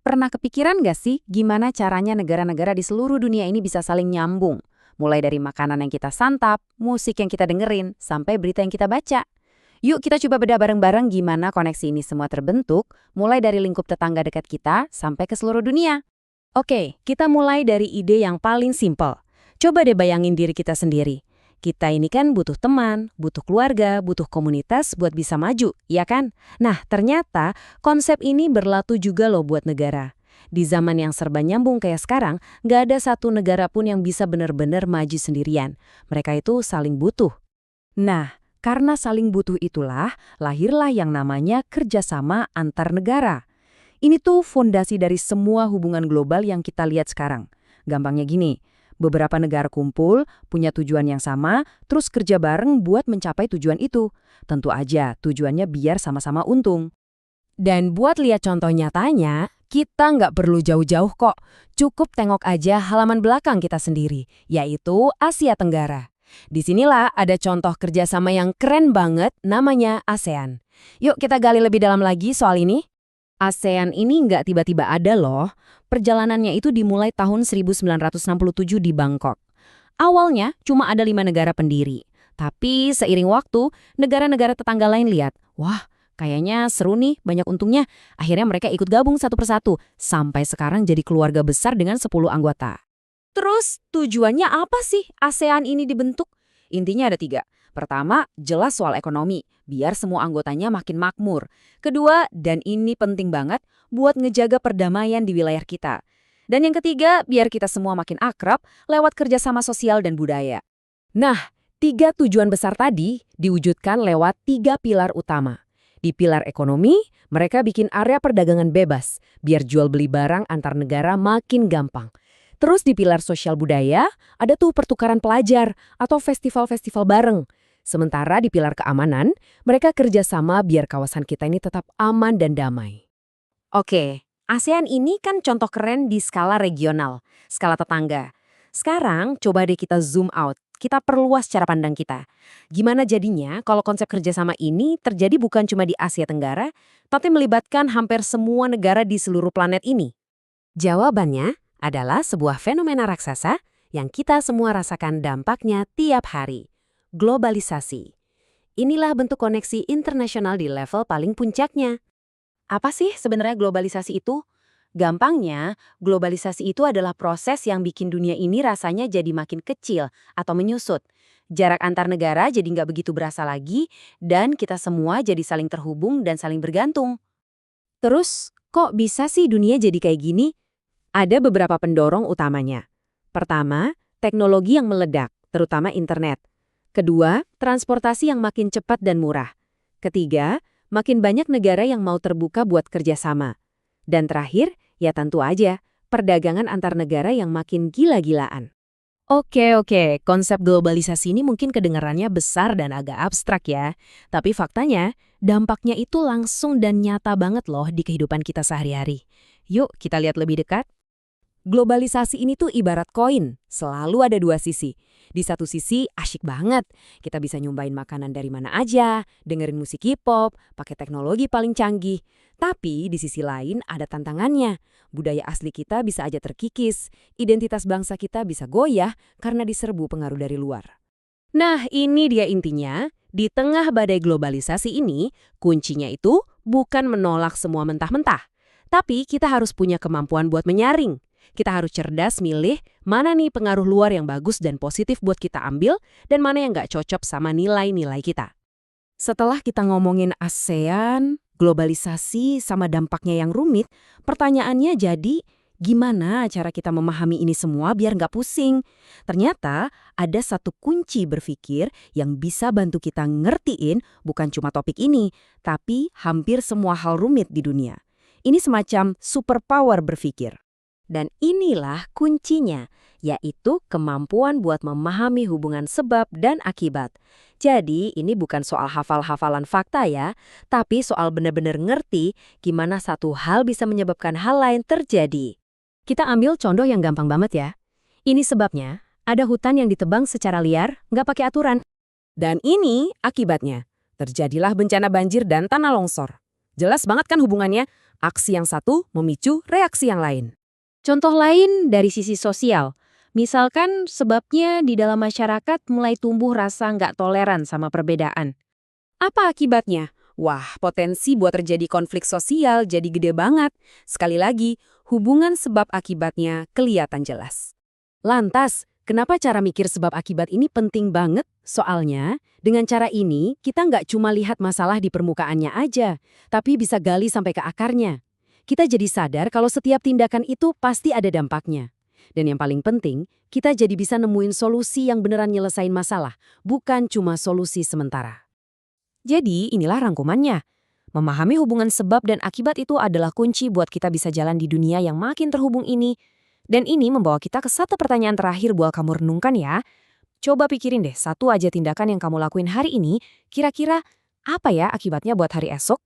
Pernah kepikiran nggak sih gimana caranya negara-negara di seluruh dunia ini bisa saling nyambung? Mulai dari makanan yang kita santap, musik yang kita dengerin, sampai berita yang kita baca. Yuk kita coba bedah bareng-bareng gimana koneksi ini semua terbentuk, mulai dari lingkup tetangga dekat kita sampai ke seluruh dunia. Oke, kita mulai dari ide yang paling simpel. Coba deh bayangin diri kita sendiri. Kita ini kan butuh teman, butuh keluarga, butuh komunitas buat bisa maju, ya kan? Nah, ternyata konsep ini berlaku juga loh buat negara. Di zaman yang serba nyambung kayak sekarang, nggak ada satu negara pun yang bisa benar-benar maju sendirian. Mereka itu saling butuh. Nah, karena saling butuh itulah, lahirlah yang namanya kerjasama antar negara. Ini tuh fondasi dari semua hubungan global yang kita lihat sekarang. Gampangnya gini, beberapa negara kumpul, punya tujuan yang sama, terus kerja bareng buat mencapai tujuan itu. Tentu aja tujuannya biar sama-sama untung. Dan buat lihat contoh nyatanya, kita nggak perlu jauh-jauh kok. Cukup tengok aja halaman belakang kita sendiri, yaitu Asia Tenggara. Disinilah ada contoh kerjasama yang keren banget, namanya ASEAN. Yuk kita gali lebih dalam lagi soal ini. ASEAN ini nggak tiba-tiba ada loh. Perjalanannya itu dimulai tahun 1967 di Bangkok. Awalnya cuma ada 5 negara pendiri. Tapi seiring waktu, negara-negara tetangga lain lihat, wah kayaknya seru nih, banyak untungnya. Akhirnya mereka ikut gabung satu persatu, sampai sekarang jadi keluarga besar dengan 10 anggota. Terus tujuannya apa sih ASEAN ini dibentuk? Intinya ada 3. Pertama, jelas soal ekonomi, biar semua anggotanya makin makmur. Kedua, dan ini penting banget, buat ngejaga perdamaian di wilayah kita. Dan yang ketiga, biar kita semua makin akrab lewat kerjasama sosial dan budaya. Nah, 3 tujuan besar tadi diwujudkan lewat 3 pilar utama. Di pilar ekonomi, mereka bikin area perdagangan bebas, biar jual beli barang antar negara makin gampang. Terus di pilar sosial budaya, ada tuh pertukaran pelajar atau festival-festival bareng. Sementara di pilar keamanan, mereka kerjasama biar kawasan kita ini tetap aman dan damai. Oke, ASEAN ini kan contoh keren di skala regional, skala tetangga. Sekarang coba deh kita zoom out, kita perluas cara pandang kita. Gimana jadinya kalau konsep kerjasama ini terjadi bukan cuma di Asia Tenggara, tapi melibatkan hampir semua negara di seluruh planet ini? Jawabannya adalah sebuah fenomena raksasa yang kita semua rasakan dampaknya tiap hari. Globalisasi. Inilah bentuk koneksi internasional di level paling puncaknya. Apa sih sebenarnya globalisasi itu? Gampangnya, globalisasi itu adalah proses yang bikin dunia ini rasanya jadi makin kecil atau menyusut. Jarak antar negara jadi nggak begitu berasa lagi, dan kita semua jadi saling terhubung dan saling bergantung. Terus, kok bisa sih dunia jadi kayak gini? Ada beberapa pendorong utamanya. Pertama, teknologi yang meledak, terutama internet. Kedua, transportasi yang makin cepat dan murah. Ketiga, makin banyak negara yang mau terbuka buat kerjasama. Dan terakhir, ya tentu aja, perdagangan antar negara yang makin gila-gilaan. Oke, konsep globalisasi ini mungkin kedengarannya besar dan agak abstrak ya. Tapi faktanya, dampaknya itu langsung dan nyata banget loh di kehidupan kita sehari-hari. Yuk kita lihat lebih dekat. Globalisasi ini tuh ibarat koin, selalu ada 2 sisi. Di satu sisi asyik banget, kita bisa nyumbain makanan dari mana aja, dengerin musik K-pop, pakai teknologi paling canggih. Tapi di sisi lain ada tantangannya, budaya asli kita bisa aja terkikis, identitas bangsa kita bisa goyah karena diserbu pengaruh dari luar. Nah ini dia intinya, di tengah badai globalisasi ini, kuncinya itu bukan menolak semua mentah-mentah. Tapi kita harus punya kemampuan buat menyaring. Kita harus cerdas milih mana nih pengaruh luar yang bagus dan positif buat kita ambil dan mana yang nggak cocok sama nilai-nilai kita. Setelah kita ngomongin ASEAN, globalisasi sama dampaknya yang rumit, pertanyaannya jadi gimana cara kita memahami ini semua biar nggak pusing? Ternyata ada satu kunci berpikir yang bisa bantu kita ngertiin bukan cuma topik ini, tapi hampir semua hal rumit di dunia. Ini semacam superpower berpikir. Dan inilah kuncinya, yaitu kemampuan buat memahami hubungan sebab dan akibat. Jadi ini bukan soal hafal-hafalan fakta ya, tapi soal benar-benar ngerti gimana satu hal bisa menyebabkan hal lain terjadi. Kita ambil contoh yang gampang banget ya. Ini sebabnya, ada hutan yang ditebang secara liar, nggak pakai aturan. Dan ini akibatnya, terjadilah bencana banjir dan tanah longsor. Jelas banget kan hubungannya? Aksi yang satu memicu reaksi yang lain. Contoh lain dari sisi sosial. Misalkan sebabnya di dalam masyarakat mulai tumbuh rasa nggak toleran sama perbedaan. Apa akibatnya? Wah, potensi buat terjadi konflik sosial jadi gede banget. Sekali lagi, hubungan sebab akibatnya kelihatan jelas. Lantas, kenapa cara mikir sebab akibat ini penting banget? Soalnya, dengan cara ini kita nggak cuma lihat masalah di permukaannya aja, tapi bisa gali sampai ke akarnya. Kita jadi sadar kalau setiap tindakan itu pasti ada dampaknya. Dan yang paling penting, kita jadi bisa nemuin solusi yang beneran nyelesain masalah, bukan cuma solusi sementara. Jadi, inilah rangkumannya. Memahami hubungan sebab dan akibat itu adalah kunci buat kita bisa jalan di dunia yang makin terhubung ini. Dan ini membawa kita ke satu pertanyaan terakhir buat kamu renungkan ya. Coba pikirin deh, satu aja tindakan yang kamu lakuin hari ini, kira-kira apa ya akibatnya buat hari esok?